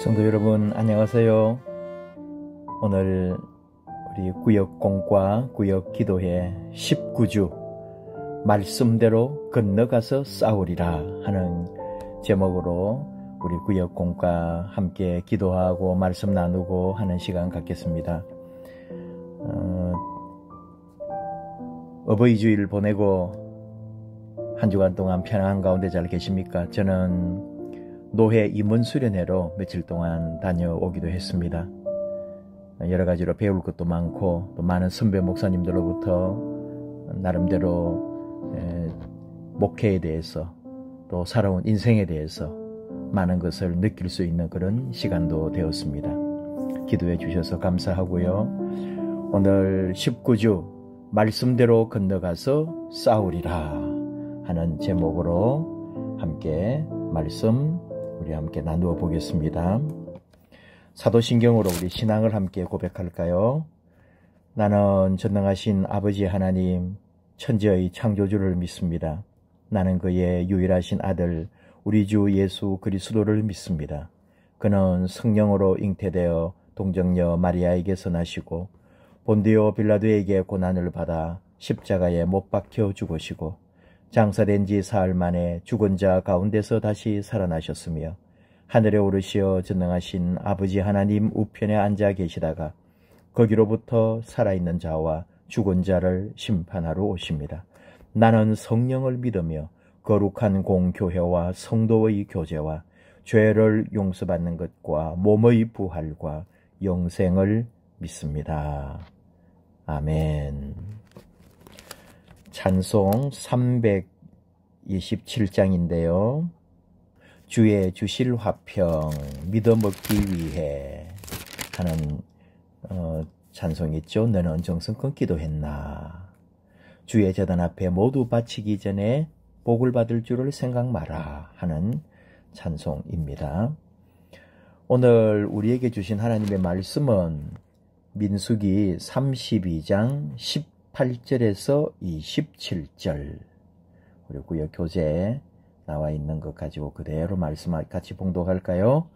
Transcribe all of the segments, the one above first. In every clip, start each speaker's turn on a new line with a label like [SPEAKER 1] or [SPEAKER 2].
[SPEAKER 1] 성도 여러분 안녕하세요. 오늘 우리 구역공과 구역기도회 19주 말씀대로 건너가서 싸우리라 하는 제목으로 우리 구역공과 함께 기도하고 말씀 나누고 하는 시간 갖겠습니다. 어버이 주일 보내고 한 주간 동안 편안한 가운데 잘 계십니까? 저는 노회 임원수련회로 며칠 동안 다녀오기도 했습니다. 여러 가지로 배울 것도 많고 또 많은 선배 목사님들로부터 나름대로 목회에 대해서 또 살아온 인생에 대해서 많은 것을 느낄 수 있는 그런 시간도 되었습니다. 기도해 주셔서 감사하고요. 오늘 19주 말씀대로 건너가서 싸우리라 하는 제목으로 함께 말씀 우리 함께 나누어 보겠습니다. 사도신경으로 우리 신앙을 함께 고백할까요? 나는 전능하신 아버지 하나님 천지의 창조주를 믿습니다. 나는 그의 유일하신 아들 우리 주 예수 그리스도를 믿습니다. 그는 성령으로 잉태되어 동정녀 마리아에게서 나시고 본디오 빌라도에게 고난을 받아 십자가에 못 박혀 죽으시고 장사된 지 사흘 만에 죽은 자 가운데서 다시 살아나셨으며 하늘에 오르시어 전능하신 아버지 하나님 우편에 앉아 계시다가 거기로부터 살아있는 자와 죽은 자를 심판하러 오십니다. 나는 성령을 믿으며 거룩한 공교회와 성도의 교제와 죄를 용서받는 것과 몸의 부활과 영생을 믿습니다. 아멘. 찬송 327장인데요. 주의 주실 화평 믿어 먹기 위해 하는 찬송이 있죠. 너는 정성껏 기도했나. 주의 제단 앞에 모두 바치기 전에 복을 받을 줄을 생각 마라 하는 찬송입니다. 오늘 우리에게 주신 하나님의 말씀은 민수기 32장 18절에서 27절 우리 구역 교재에 나와 있는 것 가지고 그대로 말씀 같이 봉독할까요?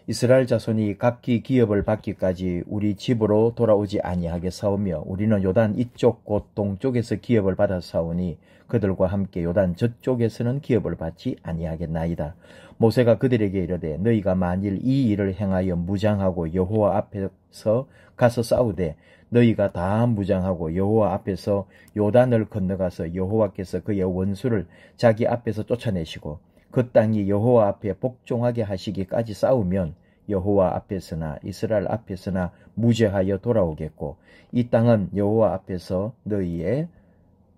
[SPEAKER 1] 이스라엘 자손이 각기 기업을 받기까지 우리 집으로 돌아오지 아니하게 싸우며 우리는 요단 이쪽 곧 동쪽에서 기업을 받아 싸우니 그들과 함께 요단 저쪽에서는 기업을 받지 아니하겠나이다. 모세가 그들에게 이르되 너희가 만일 이 일을 행하여 무장하고 여호와 앞에서 가서 싸우되 너희가 다 무장하고 여호와 앞에서 요단을 건너가서 여호와께서 그의 원수를 자기 앞에서 쫓아내시고 그 땅이 여호와 앞에 복종하게 하시기까지 싸우면 여호와 앞에서나 이스라엘 앞에서나 무죄하여 돌아오겠고 이 땅은 여호와 앞에서 너희의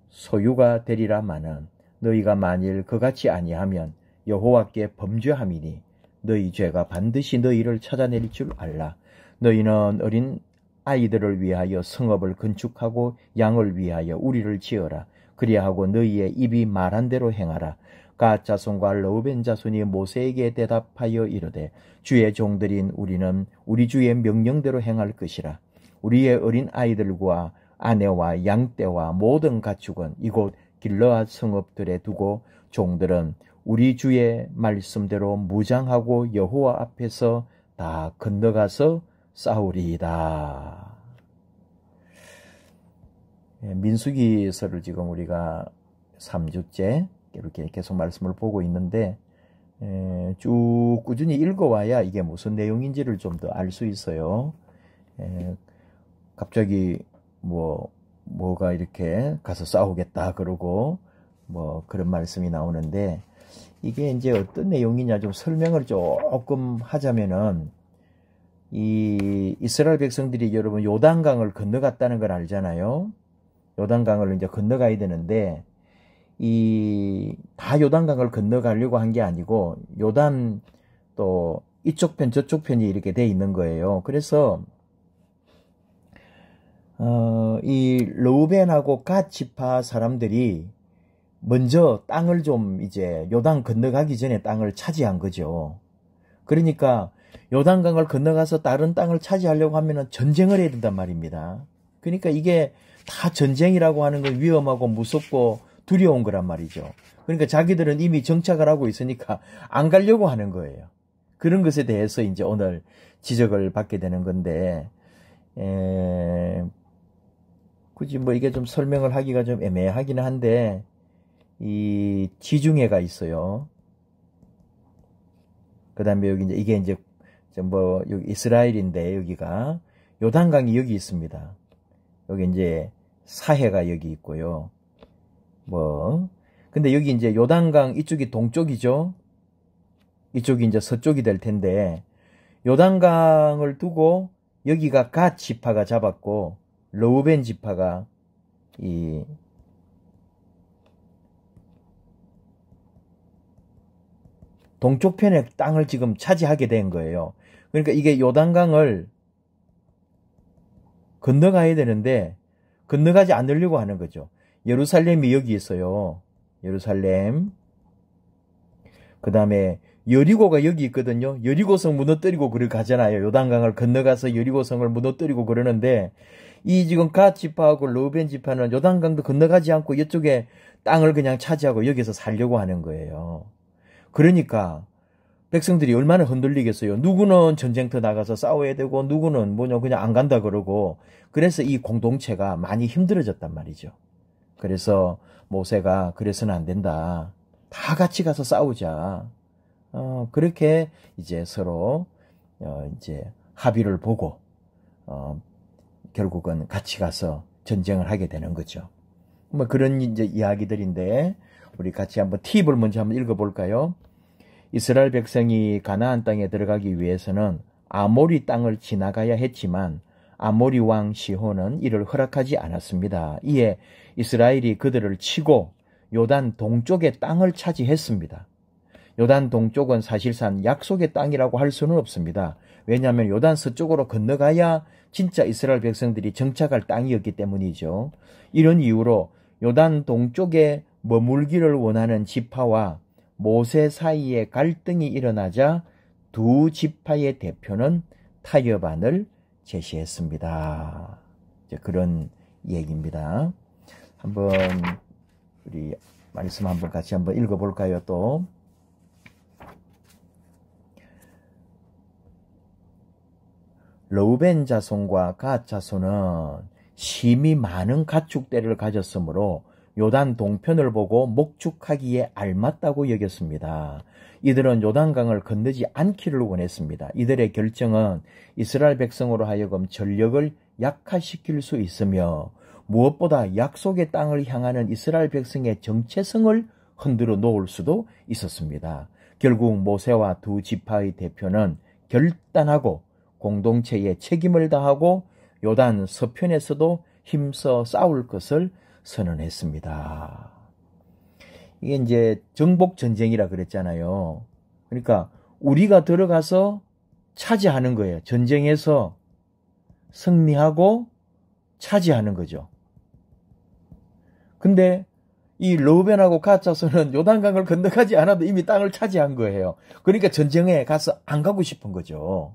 [SPEAKER 1] 소유가 되리라마는 너희가 만일 그같이 아니하면 여호와께 범죄함이니 너희 죄가 반드시 너희를 찾아낼 줄 알라. 너희는 어린 아이들을 위하여 성읍을 건축하고 양을 위하여 우리를 지어라. 그리하고 너희의 입이 말한 대로 행하라. 갓 자손과 르우벤 자손이 모세에게 대답하여 이르되 주의 종들인 우리는 우리 주의 명령대로 행할 것이라. 우리의 어린 아이들과 아내와 양떼와 모든 가축은 이곳 길르앗 성읍들에 두고 종들은 우리 주의 말씀대로 무장하고 여호와 앞에서 다 건너가서 싸우리이다. 민수기서를 지금 우리가 3주째 이렇게 계속 말씀을 보고 있는데 쭉 꾸준히 읽어와야 이게 무슨 내용인지를 좀 더 알 수 있어요. 갑자기 뭐가 이렇게 가서 싸우겠다 그러고 뭐 그런 말씀이 나오는데 이게 이제 어떤 내용이냐 좀 설명을 조금 하자면은 이 이스라엘 백성들이 여러분 요단강을 건너갔다는 걸 알잖아요. 요단강을 이제 건너가야 되는데 다 요단강을 건너가려고 한 게 아니고 요단 또 이쪽 편 저쪽 편이 이렇게 돼 있는 거예요. 그래서 이 르우벤하고 갓 지파 사람들이 먼저 땅을 좀 이제 요단 건너가기 전에 땅을 차지한 거죠. 그러니까 요단강을 건너가서 다른 땅을 차지하려고 하면은 전쟁을 해야 된단 말입니다. 그러니까 이게 다 전쟁이라고 하는 건 위험하고 무섭고 두려운 거란 말이죠. 그러니까 자기들은 이미 정착을 하고 있으니까 안 가려고 하는 거예요. 그런 것에 대해서 이제 오늘 지적을 받게 되는 건데, 굳이 뭐 이게 좀 설명을 하기가 좀 애매하기는 한데, 이 지중해가 있어요. 그 다음에 여기 이제 이게 이제 뭐 여기 이스라엘인데 여기가 요단강이 여기 있습니다. 여기 이제 사해가 여기 있고요. 뭐 근데 여기 이제 요단강 이쪽이 동쪽이죠. 이쪽이 이제 서쪽이 될 텐데 요단강을 두고 여기가 갓 지파가 잡았고 르우벤 지파가 이 동쪽편의 땅을 지금 차지하게 된 거예요. 그러니까 이게 요단강을 건너가야 되는데 건너가지 않으려고 하는 거죠. 예루살렘이 여기 있어요. 예루살렘. 그 다음에 여리고가 여기 있거든요. 여리고성 무너뜨리고 그를 가잖아요. 요단강을 건너가서 여리고성을 무너뜨리고 그러는데 이 지금 갓 지파하고 르우벤 지파는 요단강도 건너가지 않고 이쪽에 땅을 그냥 차지하고 여기서 살려고 하는 거예요. 그러니까 백성들이 얼마나 흔들리겠어요. 누구는 전쟁터 나가서 싸워야 되고 누구는 뭐냐 그냥 안 간다 그러고 그래서 이 공동체가 많이 힘들어졌단 말이죠. 그래서 모세가 그래서는 안 된다. 다 같이 가서 싸우자. 그렇게 이제 서로 이제 합의를 보고 결국은 같이 가서 전쟁을 하게 되는 거죠. 뭐 그런 이제 이야기들인데 우리 같이 한번 팁을 먼저 한번 읽어볼까요? 이스라엘 백성이 가나안 땅에 들어가기 위해서는 아모리 땅을 지나가야 했지만 아모리 왕 시혼은 이를 허락하지 않았습니다. 이에 이스라엘이 그들을 치고 요단 동쪽의 땅을 차지했습니다. 요단 동쪽은 사실상 약속의 땅이라고 할 수는 없습니다. 왜냐하면 요단 서쪽으로 건너가야 진짜 이스라엘 백성들이 정착할 땅이었기 때문이죠. 이런 이유로 요단 동쪽에 머물기를 원하는 지파와 모세 사이에 갈등이 일어나자 두 지파의 대표는 타협안을 제시했습니다. 그런 얘기입니다. 한번 우리 말씀 한번 같이 한번 읽어볼까요? 또 르우벤 자손과 갓 자손은 심히 많은 가축대를 가졌으므로 요단 동편을 보고 목축하기에 알맞다고 여겼습니다. 이들은 요단강을 건너지 않기를 원했습니다. 이들의 결정은 이스라엘 백성으로 하여금 전력을 약화시킬 수 있으며 무엇보다 약속의 땅을 향하는 이스라엘 백성의 정체성을 흔들어 놓을 수도 있었습니다. 결국 모세와 두 지파의 대표는 결단하고 공동체에 책임을 다하고 요단 서편에서도 힘써 싸울 것을 선언했습니다. 이게 이제 정복전쟁이라 그랬잖아요. 그러니까 우리가 들어가서 차지하는 거예요. 전쟁에서 승리하고 차지하는 거죠. 근데 이 르우벤하고 갓 자손은 요단강을 건너가지 않아도 이미 땅을 차지한 거예요. 그러니까 전쟁에 가서 안 가고 싶은 거죠.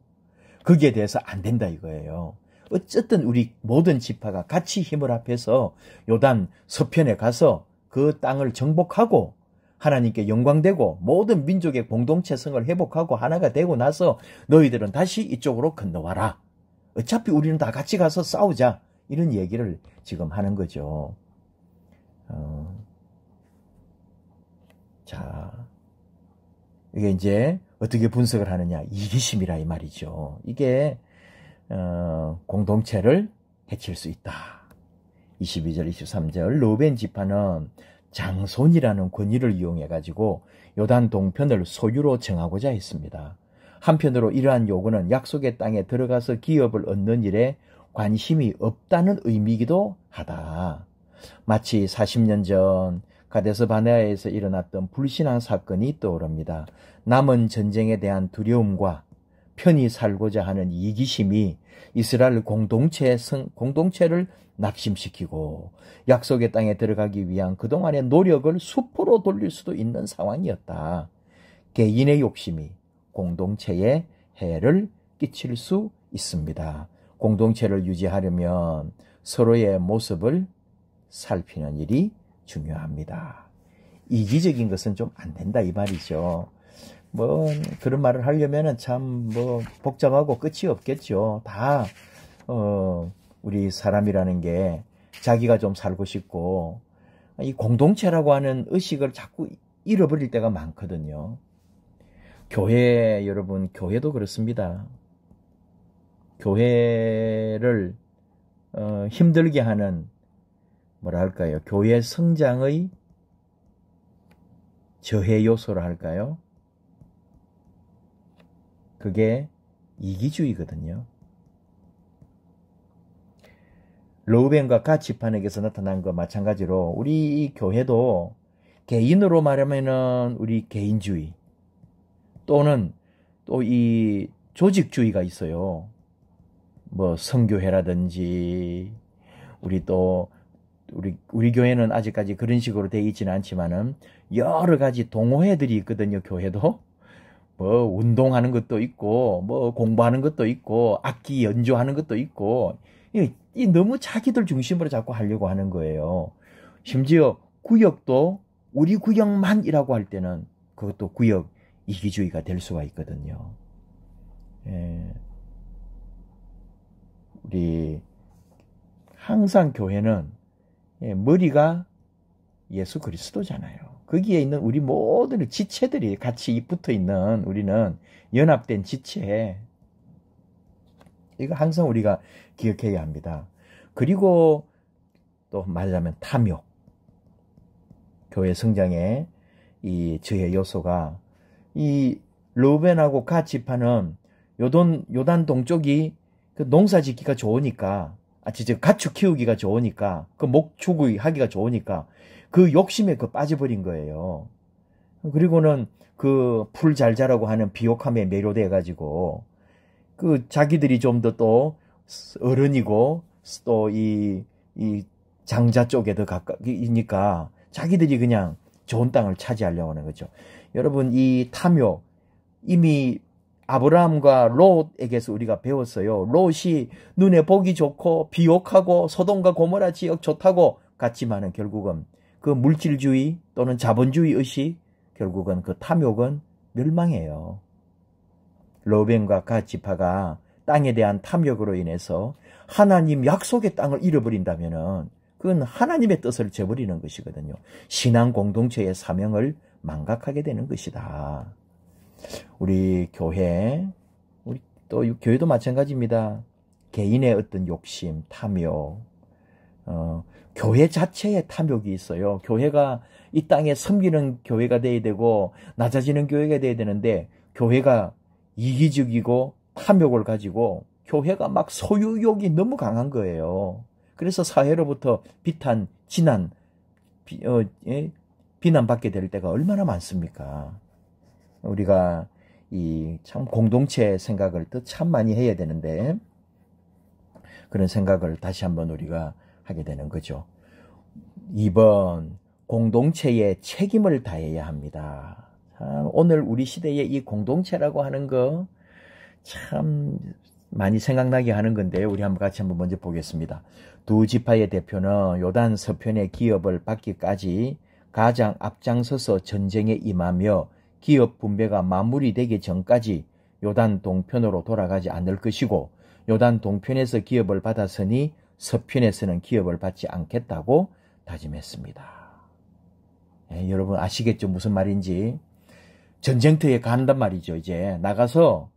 [SPEAKER 1] 거기에 대해서 안 된다 이거예요. 어쨌든 우리 모든 지파가 같이 힘을 합해서 요단 서편에 가서 그 땅을 정복하고 하나님께 영광되고 모든 민족의 공동체성을 회복하고 하나가 되고 나서 너희들은 다시 이쪽으로 건너와라. 어차피 우리는 다 같이 가서 싸우자. 이런 얘기를 지금 하는 거죠. 자, 이게 이제 어떻게 분석을 하느냐. 이기심이라 이 말이죠. 이게 공동체를 해칠 수 있다. 22절, 23절 르우벤 지파는 장손이라는 권위를 이용해 가지고 요단 동편을 소유로 정하고자 했습니다. 한편으로 이러한 요구는 약속의 땅에 들어가서 기업을 얻는 일에 관심이 없다는 의미이기도 하다. 마치 40년 전 가데스 바네아에서 일어났던 불신앙 사건이 떠오릅니다. 남은 전쟁에 대한 두려움과 편히 살고자 하는 이기심이 이스라엘 공동체를 낙심시키고 약속의 땅에 들어가기 위한 그동안의 노력을 수포로 돌릴 수도 있는 상황이었다. 개인의 욕심이 공동체에 해를 끼칠 수 있습니다. 공동체를 유지하려면 서로의 모습을 살피는 일이 중요합니다. 이기적인 것은 좀 안 된다 이 말이죠. 뭐 그런 말을 하려면은 참 뭐 복잡하고 끝이 없겠죠. 다 우리 사람이라는 게 자기가 좀 살고 싶고 이 공동체라고 하는 의식을 자꾸 잃어버릴 때가 많거든요. 교회 여러분, 교회도 그렇습니다. 교회를 힘들게 하는 뭐랄까요, 교회 성장의 저해 요소라 할까요? 그게 이기주의거든요. 르우벤과 갓 지파에게서 나타난 것 마찬가지로 우리 이 교회도 개인으로 말하면은 우리 개인주의 또는 또 이 조직주의가 있어요. 뭐 성교회라든지 우리 교회는 아직까지 그런 식으로 되어 있지는 않지만은 여러 가지 동호회들이 있거든요. 교회도 뭐 운동하는 것도 있고 뭐 공부하는 것도 있고 악기 연주하는 것도 있고 이 너무 자기들 중심으로 자꾸 하려고 하는 거예요. 심지어 구역도 우리 구역만이라고 할 때는 그것도 구역 이기주의가 될 수가 있거든요. 우리 항상 교회는 머리가 예수 그리스도잖아요. 거기에 있는 우리 모든 지체들이 같이 붙어 있는 우리는 연합된 지체. 이거 항상 우리가 기억해야 합니다. 그리고 또 말하자면 탐욕. 교회 성장의 이 저의 요소가 이 르우벤하고 갓 지파는 요단 동쪽이 그 농사 짓기가 좋으니까 가축 키우기가 좋으니까 그 목축이 하기가 좋으니까 그 욕심에 빠져버린 거예요. 그리고는 그 풀 잘 자라고 하는 비옥함에 매료돼 가지고 그 자기들이 좀 더 또 어른이고 또 이 장자 쪽에 더 가까이니까 자기들이 그냥 좋은 땅을 차지하려고 하는 거죠. 여러분 이 탐욕 이미 아브라함과 롯에게서 우리가 배웠어요. 롯이 눈에 보기 좋고 비옥하고 소돔과 고모라 지역 좋다고 같지만은 결국은 그 물질주의 또는 자본주의 의식 결국은 그 탐욕은 멸망해요. 르우벤과 갓 지파가 땅에 대한 탐욕으로 인해서 하나님 약속의 땅을 잃어버린다면은 그건 하나님의 뜻을 저버리는 것이거든요. 신앙 공동체의 사명을 망각하게 되는 것이다. 우리 교회, 우리 또 교회도 마찬가지입니다. 개인의 어떤 욕심, 탐욕, 교회 자체에 탐욕이 있어요. 교회가 이 땅에 섬기는 교회가 돼야 되고 낮아지는 교회가 돼야 되는데 교회가 이기적이고 탐욕을 가지고 교회가 막 소유욕이 너무 강한 거예요. 그래서 사회로부터 비탄, 진한, 비난받게 될 때가 얼마나 많습니까? 우리가 이 참 공동체 생각을 또 참 많이 해야 되는데 그런 생각을 다시 한번 우리가 하게 되는 거죠. 2번, 공동체에 책임을 다해야 합니다. 오늘 우리 시대에 이 공동체라고 하는 거 참 많이 생각나게 하는 건데 우리 같이 한번 먼저 보겠습니다. 두 지파의 대표는 요단 서편의 기업을 받기까지 가장 앞장서서 전쟁에 임하며 기업 분배가 마무리되기 전까지 요단 동편으로 돌아가지 않을 것이고 요단 동편에서 기업을 받았으니 서편에서는 기업을 받지 않겠다고 다짐했습니다. 여러분 아시겠죠? 무슨 말인지. 전쟁터에 간단 말이죠. 이제 나가서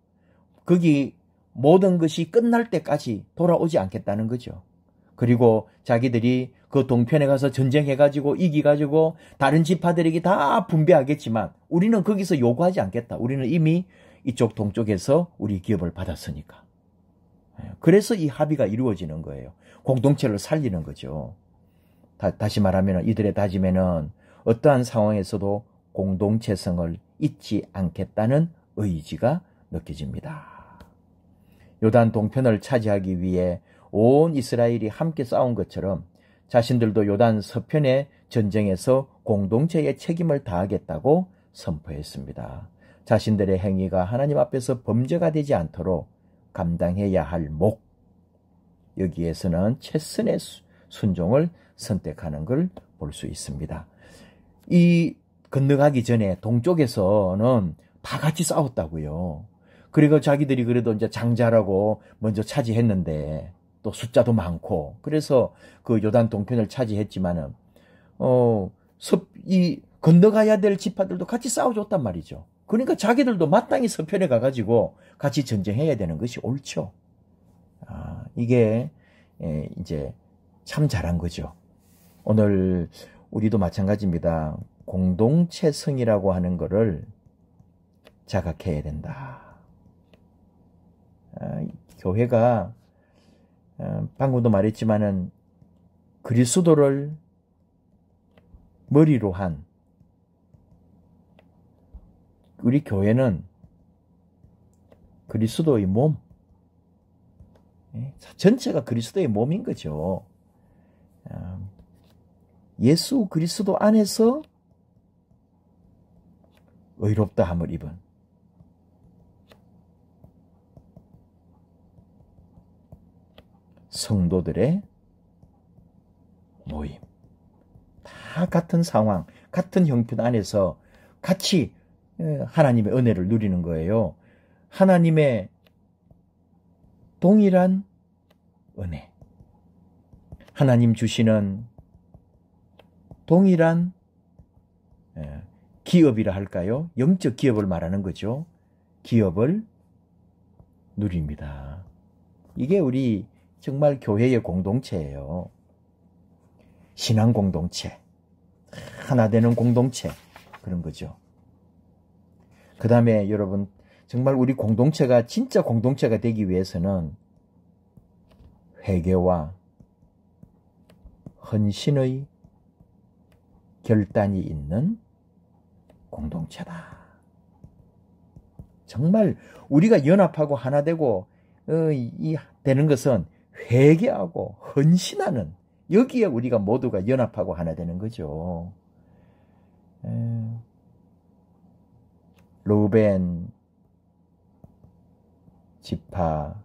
[SPEAKER 1] 거기 모든 것이 끝날 때까지 돌아오지 않겠다는 거죠. 그리고 자기들이 그 동편에 가서 전쟁해가지고 이기가지고 다른 지파들에게 다 분배하겠지만 우리는 거기서 요구하지 않겠다. 우리는 이미 이쪽 동쪽에서 우리 기업을 받았으니까. 그래서 이 합의가 이루어지는 거예요. 공동체를 살리는 거죠. 다시 말하면 이들의 다짐에는 어떠한 상황에서도 공동체성을 잊지 않겠다는 의지가 느껴집니다. 요단 동편을 차지하기 위해 온 이스라엘이 함께 싸운 것처럼 자신들도 요단 서편의 전쟁에서 공동체의 책임을 다하겠다고 선포했습니다. 자신들의 행위가 하나님 앞에서 범죄가 되지 않도록 감당해야 할 목, 여기에서는 최선의 순종을 선택하는 걸 볼 수 있습니다. 이 건너가기 전에 동쪽에서는 다 같이 싸웠다고요. 그리고 자기들이 그래도 이제 장자라고 먼저 차지했는데 또 숫자도 많고 그래서 그 요단 동편을 차지했지만은 이 건너가야 될 지파들도 같이 싸워줬단 말이죠. 그러니까 자기들도 마땅히 서편에 가가지고 같이 전쟁해야 되는 것이 옳죠. 이게 이제 참 잘한 거죠. 오늘 우리도 마찬가지입니다. 공동체성이라고 하는 거를 자각해야 된다. 교회가 방금도 말했지만은 그리스도를 머리로 한 우리 교회는 그리스도의 몸, 전체가 그리스도의 몸인 거죠. 예수 그리스도 안에서 의롭다함을 입은 성도들의 모임. 다 같은 상황, 같은 형편 안에서 같이 하나님의 은혜를 누리는 거예요. 하나님의 동일한 은혜. 하나님 주시는 동일한 기업이라 할까요? 영적 기업을 말하는 거죠. 기업을 누립니다. 이게 우리 정말 교회의 공동체예요. 신앙 공동체, 하나 되는 공동체, 그런 거죠. 그 다음에 여러분, 정말 우리 공동체가 진짜 공동체가 되기 위해서는 회개와 헌신의 결단이 있는 공동체다. 정말 우리가 연합하고 하나 되고 되는 것은 회개하고 헌신하는, 여기에 우리가 모두가 연합하고 하나 되는 거죠. 루벤 지파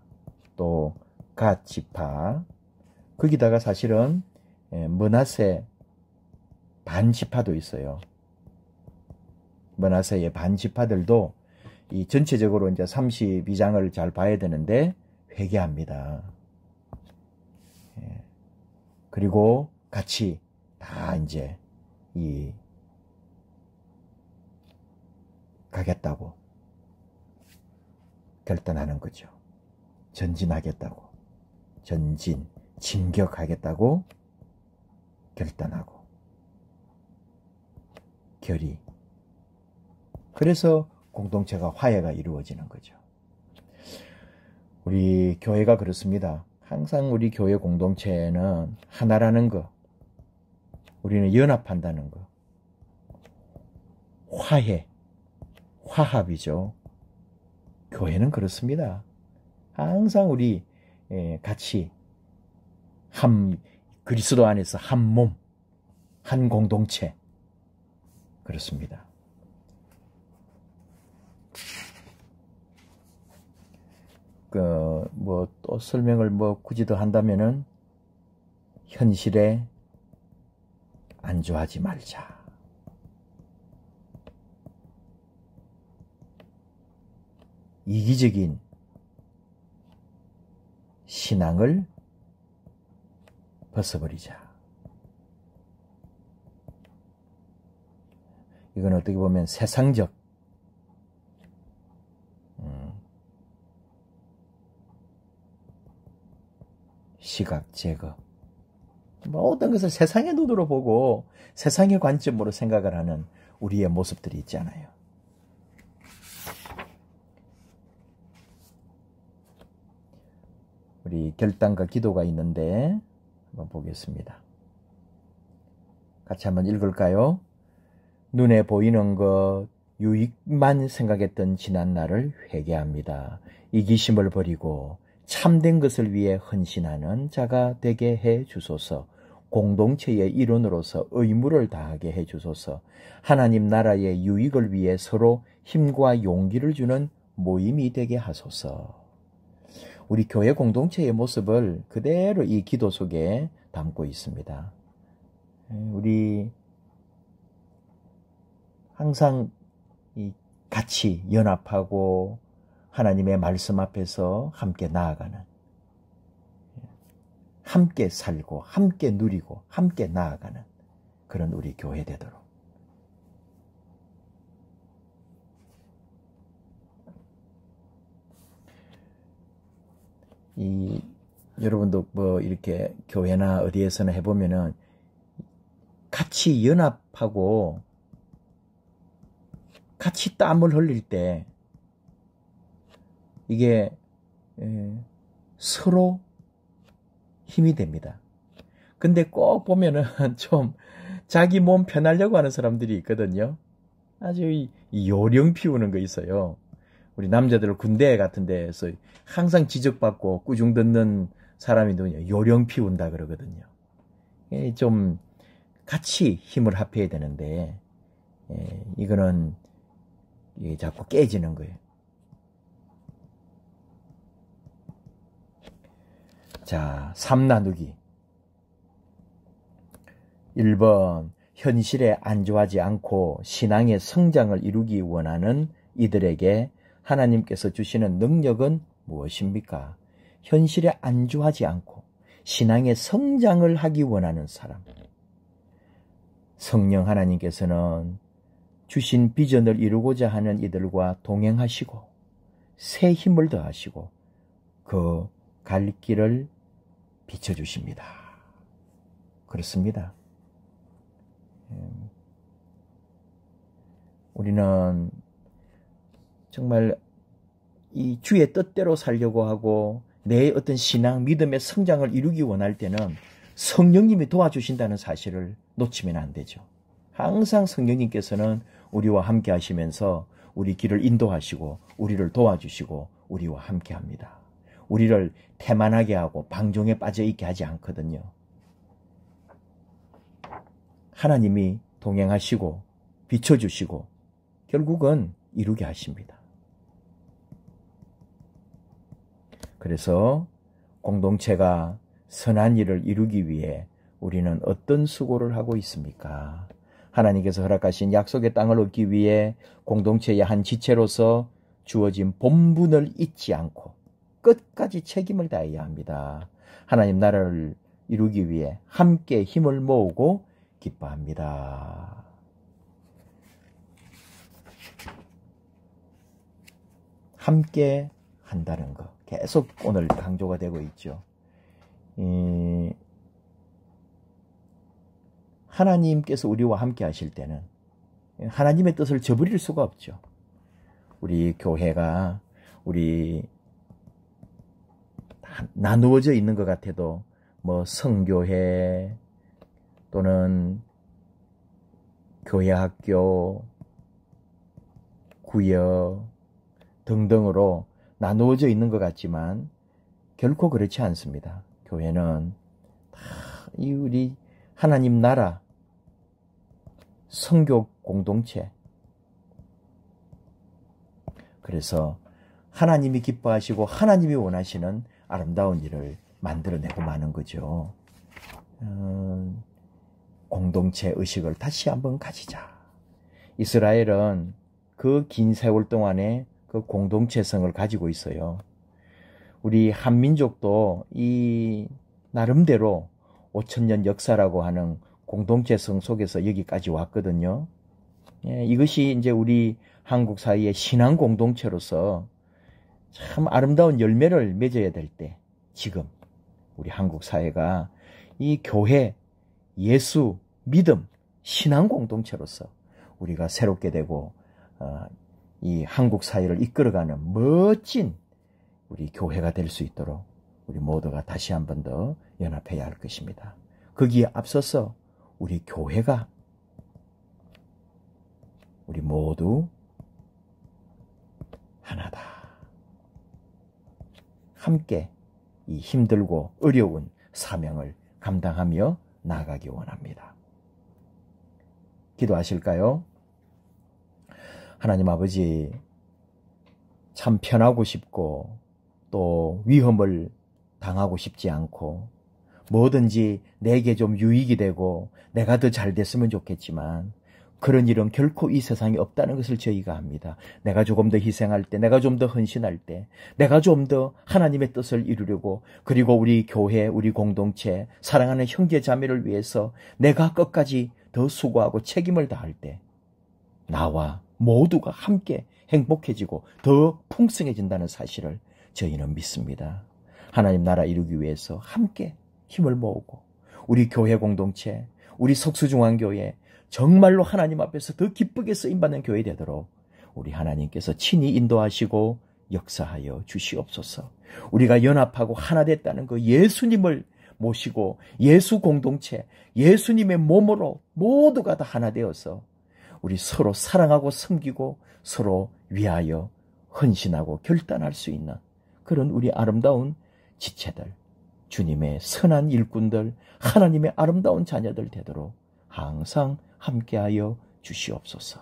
[SPEAKER 1] 또 갓 지파, 거기다가 사실은 므낫세 반 지파도 있어요. 므낫세의 반 지파들도 이 전체적으로 이제 32장을 잘 봐야 되는데 회개합니다. 그리고 같이 다 이제 가겠다고 결단하는 거죠. 전진하겠다고, 진격하겠다고 결단하고 결의. 그래서 공동체가 화해가 이루어지는 거죠. 우리 교회가 그렇습니다. 항상 우리 교회 공동체는 하나라는 거, 우리는 연합한다는 거, 화해, 화합이죠. 교회는 그렇습니다. 항상 우리 같이 그리스도 안에서 한 몸, 한 공동체, 그렇습니다. 또 설명을 굳이 더 한다면은 현실에 안주하지 말자. 이기적인 신앙을 벗어버리자. 이건 어떻게 보면 세상적 시각 제거, 모든 것을 세상의 눈으로 보고 세상의 관점으로 생각을 하는 우리의 모습들이 있잖아요. 우리 결단과 기도가 있는데 한번 보겠습니다. 같이 한번 읽을까요? 눈에 보이는 것, 유익만 생각했던 지난 날을 회개합니다. 이기심을 버리고 참된 것을 위해 헌신하는 자가 되게 해 주소서. 공동체의 일원으로서 의무를 다하게 해 주소서. 하나님 나라의 유익을 위해 서로 힘과 용기를 주는 모임이 되게 하소서. 우리 교회 공동체의 모습을 그대로 이 기도 속에 담고 있습니다. 우리 항상 이 같이 연합하고 하나님의 말씀 앞에서 함께 나아가는, 함께 살고 함께 누리고 함께 나아가는 그런 우리 교회 되도록 여러분도 뭐 이렇게 교회나 어디에서나 해보면은 같이 연합하고 같이 땀을 흘릴 때 이게 서로 힘이 됩니다. 근데 꼭 보면은 좀 자기 몸 편하려고 하는 사람들이 있거든요. 아주 요령 피우는 거 있어요. 우리 남자들 군대 같은 데에서 항상 지적받고 꾸중 듣는 사람이 누구냐, 요령 피운다 그러거든요. 좀 같이 힘을 합해야 되는데 이거는 자꾸 깨지는 거예요. 자, 3나누기. 1번, 현실에 안주하지 않고 신앙의 성장을 이루기 원하는 이들에게 하나님께서 주시는 능력은 무엇입니까? 현실에 안주하지 않고 신앙의 성장을 하기 원하는 사람. 성령 하나님께서는 주신 비전을 이루고자 하는 이들과 동행하시고 새 힘을 더하시고 그 갈 길을 비춰주십니다. 그렇습니다. 우리는 정말 이 주의 뜻대로 살려고 하고 내 어떤 신앙, 믿음의 성장을 이루기 원할 때는 성령님이 도와주신다는 사실을 놓치면 안 되죠. 항상 성령님께서는 우리와 함께 하시면서 우리 길을 인도하시고 우리를 도와주시고 우리와 함께 합니다. 우리를 태만하게 하고 방종에 빠져 있게 하지 않거든요. 하나님이 동행하시고 비춰주시고 결국은 이루게 하십니다. 그래서 공동체가 선한 일을 이루기 위해 우리는 어떤 수고를 하고 있습니까? 하나님께서 허락하신 약속의 땅을 얻기 위해 공동체의 한 지체로서 주어진 본분을 잊지 않고 끝까지 책임을 다해야 합니다. 하나님 나라를 이루기 위해 함께 힘을 모으고 기뻐합니다. 함께 한다는 것 계속 오늘 강조가 되고 있죠. 하나님께서 우리와 함께 하실 때는 하나님의 뜻을 저버릴 수가 없죠. 우리 교회가 우리 나누어져 있는 것 같아도 뭐 성교회 또는 교회학교, 구역 등등으로 나누어져 있는 것 같지만 결코 그렇지 않습니다. 교회는 다 이 우리 하나님 나라 성교 공동체. 그래서 하나님이 기뻐하시고 하나님이 원하시는 아름다운 일을 만들어내고 마는 거죠. 공동체 의식을 다시 한번 가지자. 이스라엘은 그 긴 세월 동안에 그 공동체성을 가지고 있어요. 우리 한민족도 이 나름대로 5,000년 역사라고 하는 공동체성 속에서 여기까지 왔거든요. 이것이 이제 우리 한국 사회의 신앙 공동체로서 참 아름다운 열매를 맺어야 될 때, 지금 우리 한국 사회가 이 교회, 예수, 믿음, 신앙 공동체로서 우리가 새롭게 되고 이 한국 사회를 이끌어가는 멋진 우리 교회가 될 수 있도록 우리 모두가 다시 한 번 더 연합해야 할 것입니다. 거기에 앞서서 우리 교회가 우리 모두 하나다. 함께 이 힘들고 어려운 사명을 감당하며 나아가기 원합니다. 기도하실까요? 하나님 아버지, 참 편하고 싶고 또 위험을 당하고 싶지 않고 뭐든지 내게 좀 유익이 되고 내가 더 잘 됐으면 좋겠지만 그런 일은 결코 이 세상에 없다는 것을 저희가 압니다. 내가 조금 더 희생할 때, 내가 좀 더 헌신할 때, 내가 좀 더 하나님의 뜻을 이루려고, 그리고 우리 교회, 우리 공동체, 사랑하는 형제 자매를 위해서 내가 끝까지 더 수고하고 책임을 다할 때 나와 모두가 함께 행복해지고 더 풍성해진다는 사실을 저희는 믿습니다. 하나님 나라 이루기 위해서 함께 힘을 모으고 우리 교회 공동체, 우리 석수중앙교회 정말로 하나님 앞에서 더 기쁘게 쓰임받는 교회 되도록 우리 하나님께서 친히 인도하시고 역사하여 주시옵소서. 우리가 연합하고 하나 됐다는 그 예수님을 모시고 예수 공동체, 예수님의 몸으로 모두가 다 하나 되어서 우리 서로 사랑하고 섬기고 서로 위하여 헌신하고 결단할 수 있는 그런 우리 아름다운 지체들, 주님의 선한 일꾼들, 하나님의 아름다운 자녀들 되도록 항상 함께하여 주시옵소서.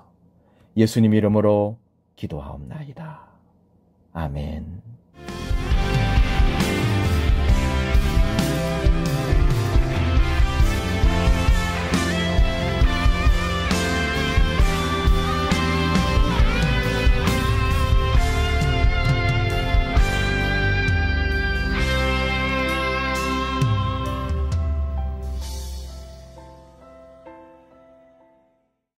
[SPEAKER 1] 예수님 이름으로 기도하옵나이다. 아멘.